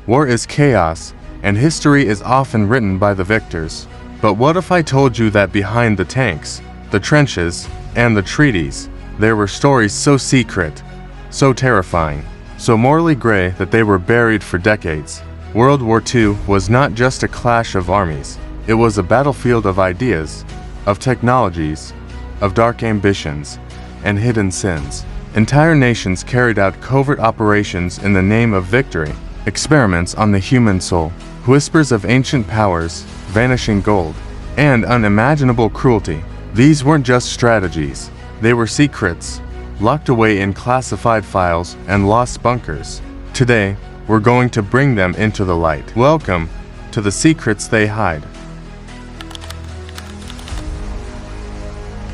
War is chaos, and history is often written by the victors. But what if I told you that behind the tanks, the trenches, and the treaties, there were stories so secret, so terrifying, so morally gray that they were buried for decades? World War II was not just a clash of armies. It was a battlefield of ideas, of technologies, of dark ambitions, and hidden sins. Entire nations carried out covert operations in the name of victory, experiments on the human soul, whispers of ancient powers, vanishing gold, and unimaginable cruelty. These weren't just strategies. They were secrets, locked away in classified files and lost bunkers. Today, we're going to bring them into the light. Welcome to the secrets they hide.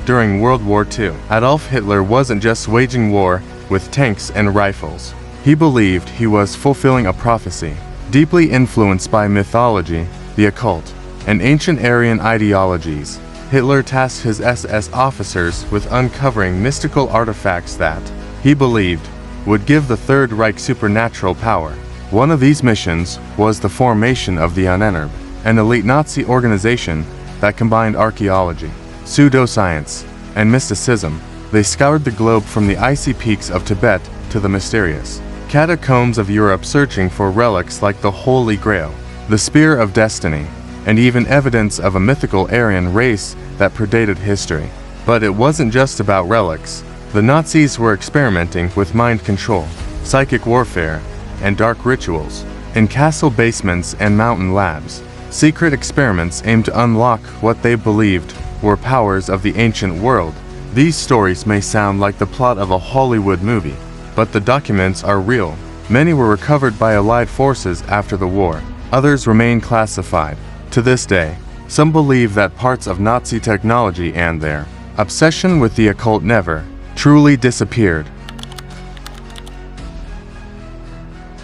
During World War II, Adolf Hitler wasn't just waging war with tanks and rifles. He believed he was fulfilling a prophecy. Deeply influenced by mythology, the occult, and ancient Aryan ideologies, Hitler tasked his SS officers with uncovering mystical artifacts that, he believed, would give the Third Reich supernatural power. One of these missions was the formation of the UNRWA, an elite Nazi organization that combined archaeology, pseudoscience, and mysticism. They scoured the globe from the icy peaks of Tibet to the mysterious catacombs of Europe, searching for relics like the Holy Grail, the Spear of Destiny, and even evidence of a mythical Aryan race that predated history. But it wasn't just about relics. The Nazis were experimenting with mind control, psychic warfare, and dark rituals. In castle basements and mountain labs, secret experiments aimed to unlock what they believed were powers of the ancient world. These stories may sound like the plot of a Hollywood movie, but the documents are real. Many were recovered by Allied forces after the war. Others remain classified. To this day, some believe that parts of Nazi technology and their obsession with the occult never truly disappeared.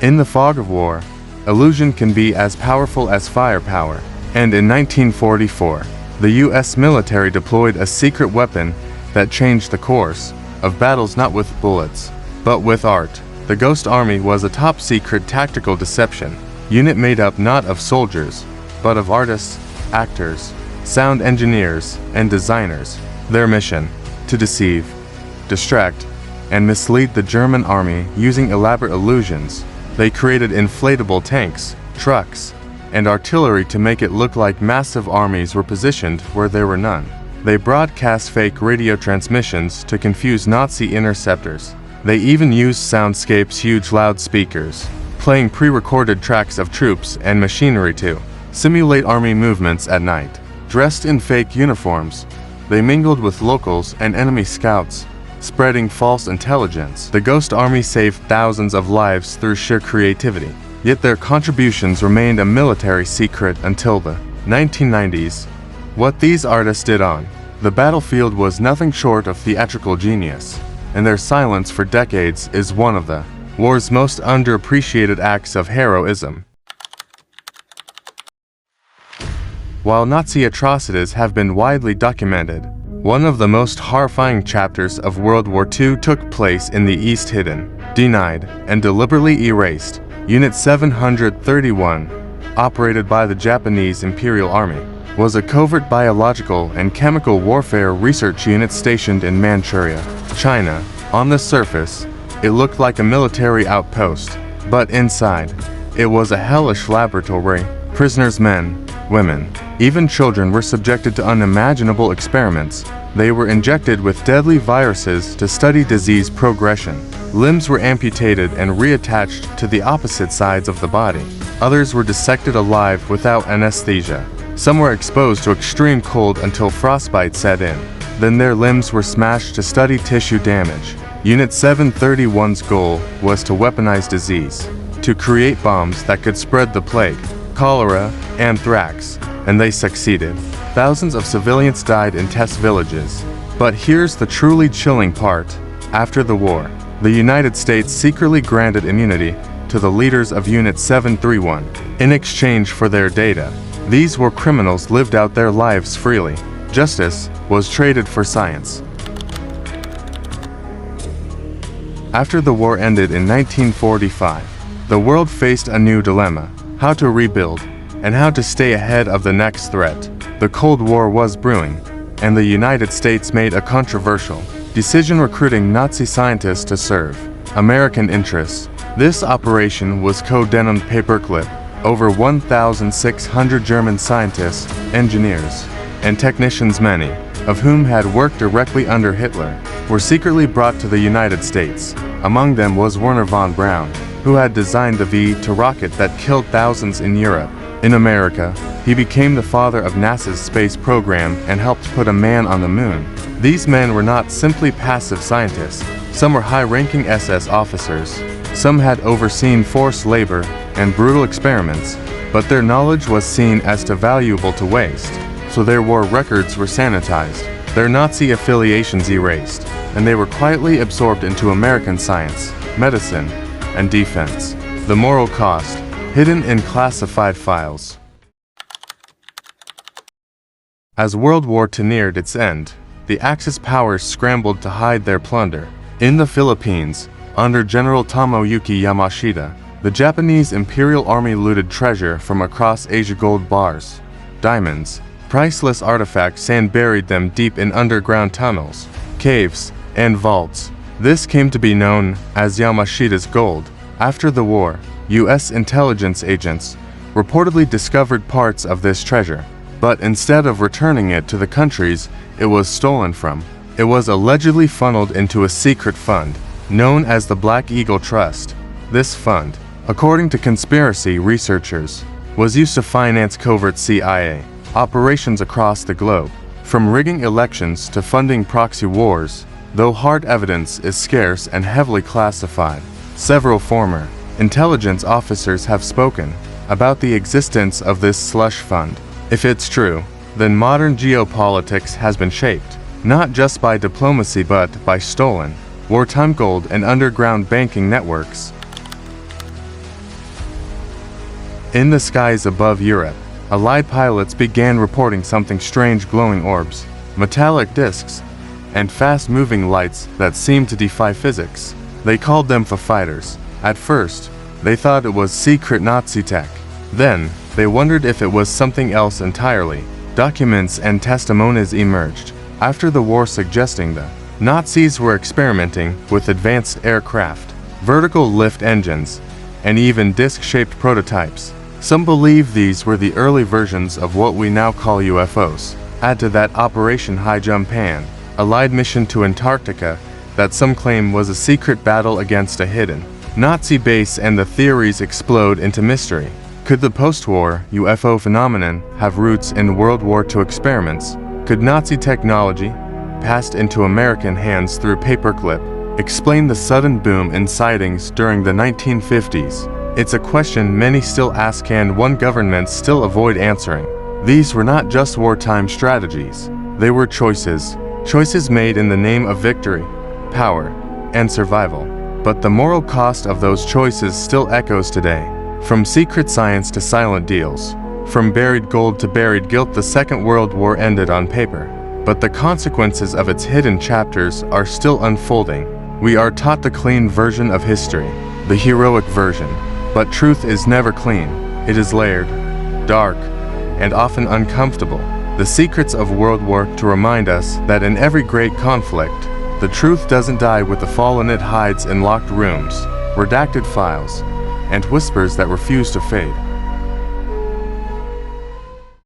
In the fog of war, illusion can be as powerful as firepower, and in 1944, the US military deployed a secret weapon that changed the course of battles not with bullets, but with art. The Ghost Army was a top-secret tactical deception unit made up not of soldiers, but of artists, actors, sound engineers, and designers. Their mission: to deceive, distract, and mislead the German army using elaborate illusions. They created inflatable tanks, trucks, and artillery to make it look like massive armies were positioned where there were none. They broadcast fake radio transmissions to confuse Nazi interceptors. They even used soundscapes, huge loudspeakers, playing pre-recorded tracks of troops and machinery to simulate army movements at night. Dressed in fake uniforms, they mingled with locals and enemy scouts, spreading false intelligence. The Ghost Army saved thousands of lives through sheer creativity, yet their contributions remained a military secret until the 1990s. What these artists did on the battlefield was nothing short of theatrical genius, and their silence for decades is one of the war's most underappreciated acts of heroism. While Nazi atrocities have been widely documented, one of the most horrifying chapters of World War II took place in the East. Hidden, denied, and deliberately erased. Unit 731, operated by the Japanese Imperial Army, was a covert biological and chemical warfare research unit stationed in Manchuria, China. On the surface, it looked like a military outpost, but inside, it was a hellish laboratory. Prisoners, men, women, even children were subjected to unimaginable experiments. They were injected with deadly viruses to study disease progression. Limbs were amputated and reattached to the opposite sides of the body. Others were dissected alive without anesthesia. Some were exposed to extreme cold until frostbite set in. Then their limbs were smashed to study tissue damage. Unit 731's goal was to weaponize disease, to create bombs that could spread the plague, cholera, anthrax, and they succeeded. Thousands of civilians died in test villages. But here's the truly chilling part. After the war, the United States secretly granted immunity to the leaders of Unit 731 in exchange for their data. These war criminals lived out their lives freely. Justice was traded for science. After the war ended in 1945, The world faced a new dilemma: how to rebuild, and how to stay ahead of the next threat. The Cold War was brewing, and the United States made a controversial decision recruiting Nazi scientists to serve American interests. This operation was codenamed Paperclip. Over 1,600 German scientists, engineers, and technicians, many of whom had worked directly under Hitler, were secretly brought to the United States. Among them was Werner von Braun, who had designed the V-2 rocket that killed thousands in Europe. In America, he became the father of NASA's space program and helped put a man on the moon. These men were not simply passive scientists. Some were high-ranking SS officers. Some had overseen forced labor and brutal experiments, but their knowledge was seen as too valuable to waste, so their war records were sanitized, their Nazi affiliations erased, and they were quietly absorbed into American science, medicine, and defense. The moral cost, hidden in classified files. As World War II neared its end, the Axis powers scrambled to hide their plunder. In the Philippines, under General Tomoyuki Yamashita, the Japanese Imperial Army looted treasure from across Asia: gold bars, diamonds, priceless artifacts, and buried them deep in underground tunnels, caves, and vaults. This came to be known as Yamashita's gold. After the war, U.S. intelligence agents reportedly discovered parts of this treasure, but instead of returning it to the countries it was stolen from, it was allegedly funneled into a secret fund known as the Black Eagle Trust. This fund, according to conspiracy researchers, was used to finance covert CIA operations across the globe, from rigging elections to funding proxy wars, though hard evidence is scarce and heavily classified. Several former intelligence officers have spoken about the existence of this slush fund. If it's true, then modern geopolitics has been shaped, not just by diplomacy but by stolen, wartime gold and underground banking networks. In the skies above Europe, Allied pilots began reporting something strange: glowing orbs, metallic discs, and fast-moving lights that seemed to defy physics. They called them Foo Fighters. At first, they thought it was secret Nazi tech. Then, they wondered if it was something else entirely. Documents and testimonies emerged after the war suggesting the Nazis were experimenting with advanced aircraft, vertical lift engines, and even disc-shaped prototypes. Some believe these were the early versions of what we now call UFOs. Add to that Operation High Jump Pan, a Allied mission to Antarctica that some claim was a secret battle against a hidden Nazi base, and the theories explode into mystery. Could the post-war UFO phenomenon have roots in World War II experiments? Could Nazi technology, passed into American hands through Paperclip, explain the sudden boom in sightings during the 1950s? It's a question many still ask and one governments still avoid answering. These were not just wartime strategies. They were choices made in the name of victory, power, and survival. But the moral cost of those choices still echoes today. From secret science to silent deals, from buried gold to buried guilt, the Second World War ended on paper, but the consequences of its hidden chapters are still unfolding. We are taught the clean version of history, the heroic version. But truth is never clean. It is layered, dark, and often uncomfortable. The secrets of World War II remind us that in every great conflict, the truth doesn't die with the fallen. It hides in locked rooms, redacted files, and whispers that refuse to fade.